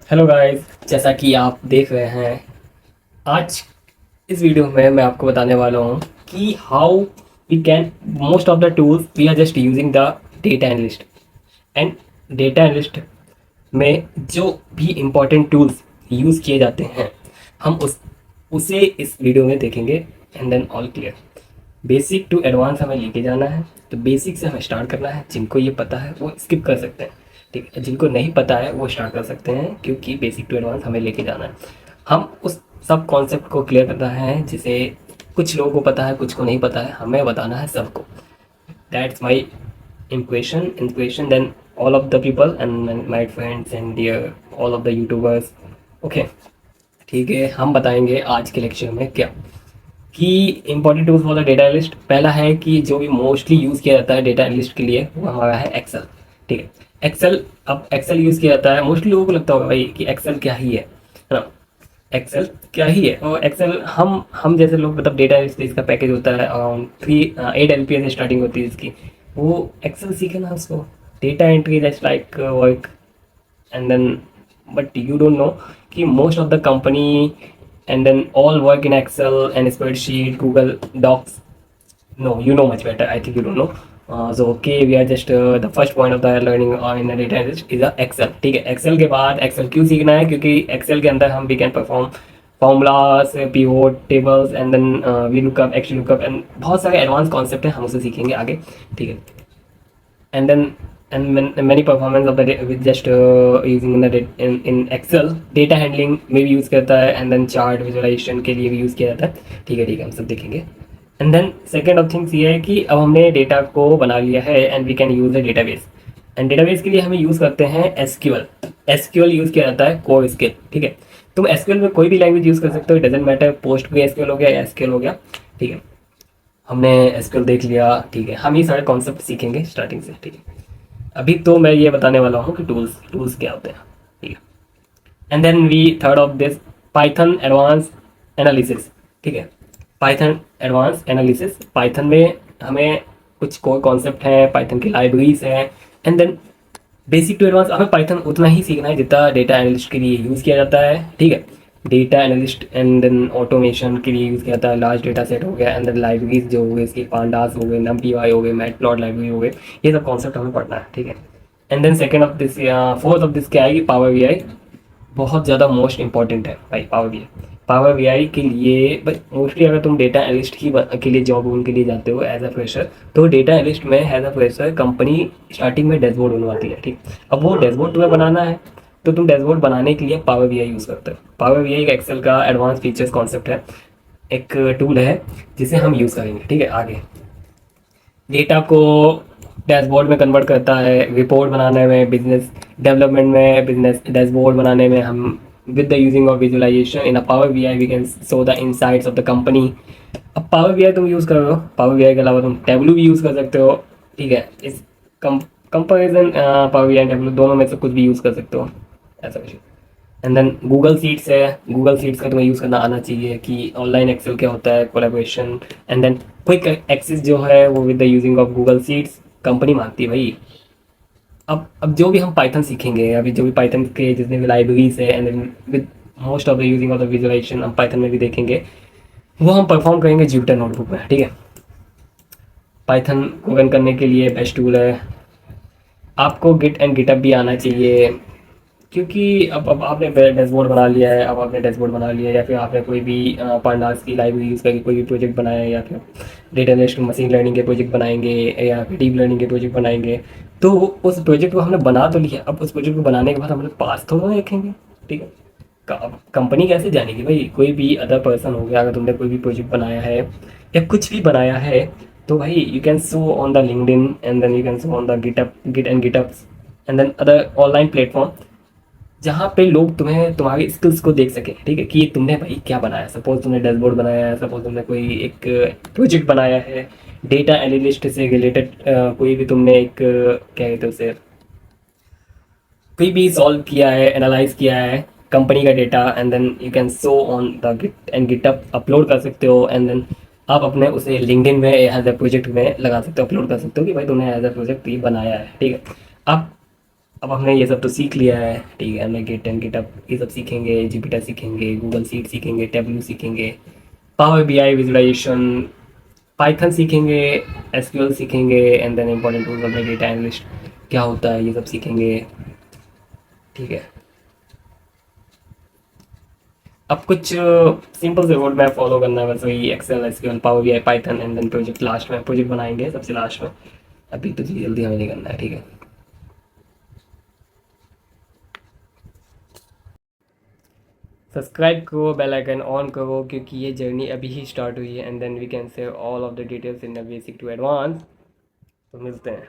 Hello guys, जैसा कि आप देख रहे हैं आज इस वीडियो में मैं आपको बताने वाला हूँ कि how we can most of the tools we are just using the data analyst and data analyst में जो भी इम्पोर्टेंट टूल्स यूज़ किए जाते हैं हम उसे इस वीडियो में देखेंगे and then all clear. Basic to advance हमें लेके जाना है, तो बेसिक से हमें स्टार्ट करना है। जिनको ये पता है वो स्किप कर सकते हैं, ठीक है। जिनको नहीं पता है वो स्टार्ट कर सकते हैं, क्योंकि बेसिक टू एडवांस हमें लेके जाना है। हम उस सब कॉन्सेप्ट को क्लियर करना है जिसे कुछ लोगों को पता है, कुछ को नहीं पता है। हमें बताना है सबको। That's my inspiration then all of the people and my friends and dear all of the YouTubers। Okay, ठीक है। हम बताएंगे आज के लेक्चर में क्या कि important tools for the data analyst. पहला है कि जो भी मोस्टली यूज़ किया जाता है डेटा एनालिस्ट के लिए वो हमारा है एक्सेल, ठीक है। एक्सेल, अब एक्सेल यूज़ किया जाता है। मोस्टली लोगों को लगता होगा भाई कि एक्सेल क्या ही है ना। एक्सेल क्या ही है, और एक्सेल हम जैसे लोग, मतलब डेटा एनालिस्ट इसका पैकेज होता है अराउंड 8 LPA से स्टार्टिंग होती है इसकी। वो एक्सेल सीखे ना उसको। Data entry just like work and then but you don't know कि most of the company and then all work in Excel and spreadsheet, Google Docs। No, you know much better. I think you don't know। So okay, we are just the first point of the learning in the data analyst is the Excel, ठीक है। Excel के बाद Excel क्यों सीखना है? क्योंकि Excel के अंदर हम we can perform formulas, pivot tables and then VLOOKUP, XLOOKUP and बहुत सारे एडवांस कॉन्सेप्ट हैं, हम उसे सीखेंगे आगे, ठीक है। And then many performance of the with just using in Excel। data handling में भी यूज़ करता है and then chart visualization के लिए भी यूज़ किया जाता है, ठीक है, ठीक है, हम सब देखेंगे। And then second of things ये है कि अब हमने डेटा को बना लिया है and we can use the database. And database के लिए हमें यूज़ करते हैं एसक्यूएल। एसक्यूएल यूज़ किया जाता है कोर स्केल, ठीक है। तुम एसक्यूएल में कोई भी लैंग्वेज यूज़ कर सकते हो, इट डजेंट मैटर। पोस्ट भी एसक्यूएल हो गया या एसक्यूएल हो गया, ठीक है। हमने एसक्यूएल देख लिया, ठीक है। हम ये सारे कॉन्सेप्ट सीखेंगे स्टार्टिंग से, ठीक है। अभी तो मैं ये बताने वाला हूँ कि टूल्स टूल्स क्या होते हैं, ठीक है। And then we third of this python advance analysis, ठीक है। पाइथन एडवांस एनालिसिस, पाइथन में हमें कुछ कोर कॉन्सेप्ट हैं, पाइथन की लाइब्रेरीज हैं। And then basic to advance हमें पाइथन उतना ही सीखना है जितना डेटा एनालिस्ट के लिए यूज़ किया जाता है, ठीक है। Data analyst and then automation के लिए यूज़ किया जाता है लार्ज डेटा सेट हो गया, एंड देन लाइब्रेरीज जो हो गए इसकी पांडास हो गए, NumPy हो गए, मैटप्लॉट लाइब्रेरी हो गए। ये सब कॉन्सेप्ट हमें पढ़ना है, ठीक है। And then second of this fourth of this क्या आएगी? Power BI। बहुत ज़्यादा मोस्ट इंपॉर्टेंट है भाई पावर BI। पावर BI के लिए भाई मोस्टली अगर तुम डेटा एनालिस्ट ही के लिए जॉब रोल के लिए जाते हो एज अ फ्रेशर, तो डेटा एनालिस्ट में as a fresher company starting में डैशबोर्ड बनवाती है, ठीक। अब वो डैशबोर्ड तुम्हें बनाना है, तो तुम डैशबोर्ड बनाने के लिए पावर BI यूज़ करते हो। पावर BI एक एक्सेल का एडवांस फीचर्स कॉन्सेप्ट है, एक टूल है जिसे हम यूज़ करेंगे, ठीक है। आगे डेटा को डैशबोर्ड में कन्वर्ट करता है, रिपोर्ट बनाने में, बिजनेस डेवलपमेंट में, बिजनेस डैशबोर्ड बनाने में हम with the using of visualization in a power BI we can show the insights of the company. अब पावर BI तुम यूज़ कर रहे हो, पावर BI के अलावा तुम टेबलू भी यूज़ कर सकते हो, ठीक है। इस कंपेरिजन पावर BI टेबलू दोनों में से कुछ भी यूज़ कर सकते हो, ऐसा कुछ। एंड देन गूगल सीट्स है। गूगल सीट्स का तुम्हें यूज़ करना आना चाहिए कि ऑनलाइन एक्सेल क्या होता है, collaboration. And then quick access जो है वो with the using of Google sheets company मांगती है भाई। अब जो भी हम पाइथन सीखेंगे, अभी जो भी पाइथन के जितने भी लाइब्रेरीज है, and then with most of the using of the visualization हम पाइथन में भी देखेंगे, वो हम परफॉर्म करेंगे जुपिटर नोटबुक में, ठीक है। पाइथन को रन करने के लिए बेस्ट टूल है। आपको गिट एंड गिटअप भी आना चाहिए, क्योंकि अब आपने डैशबोर्ड बना लिया है, अब आपने डैशबोर्ड बना लिया है, या फिर आपने कोई भी पांडास की लाइब्रेरी यूज़ करके कोई भी प्रोजेक्ट बनाया है, या फिर डेटा एनालिस्ट मशीन लर्निंग के प्रोजेक्ट बनाएंगे या फिर डीप लर्निंग के प्रोजेक्ट बनाएंगे, तो उस प्रोजेक्ट को हमने बना तो लिया। अब उस प्रोजेक्ट को बनाने के बाद हम लोग पास थोड़ा ना रखेंगे, ठीक है। कंपनी कैसे जानेगी भाई? कोई भी अदर पर्सन हो गया, अगर तुमने कोई भी प्रोजेक्ट बनाया है या कुछ भी बनाया है, तो भाई you can show on the LinkedIn and then you can show on the GitHub, git and GitHubs and then other online platform, जहाँ पे लोग तुम्हें तुम्हारी स्किल्स को देख सकें, ठीक है, कि तुमने भाई क्या बनाया। सपोज तुमने डैशबोर्ड बनाया है, सपोज तुमने कोई एक प्रोजेक्ट बनाया है डेटा एनालिस्ट से रिलेटेड, कोई भी तुमने एक क्या कहते हैं उसे, कोई भी सॉल्व किया है, एनालाइज किया है कंपनी का data, and then you can show on the git and GitHub, upload कर सकते हो। एंड देन आप अपने उसे लिंक्डइन में एज अ प्रोजेक्ट में लगा सकते हो, अपलोड कर सकते हो कि भाई तुमने एज अ प्रोजेक्ट ये बनाया है, ठीक है। आप अब हमने ये सब तो सीख लिया है, ठीक है। हमने गेट एंड गिटअप ये सब सीखेंगे, जुपिटर सीखेंगे, गूगल सीट सीखेंगे, टेबलू सीखेंगे, पावर बीआई विजुअलाइजेशन, पाइथन सीखेंगे, एसक्यूएल सीखेंगे, and then important tools of the data analyst क्या होता है ये सब सीखेंगे, ठीक है। अब कुछ सिंपल से रोड मैप फॉलो करना है, बस वही excel, SQL, power BI, python, and then project last में प्रोजेक्ट बनाएंगे सबसे लास्ट में। अभी तो जल्दी हमें नहीं करना है, ठीक है। सब्सक्राइब करो, बेल आइकन ऑन करो, क्योंकि ये जर्नी अभी ही स्टार्ट हुई है, and then we can share all of the details in the basic to advance. तो मिलते हैं।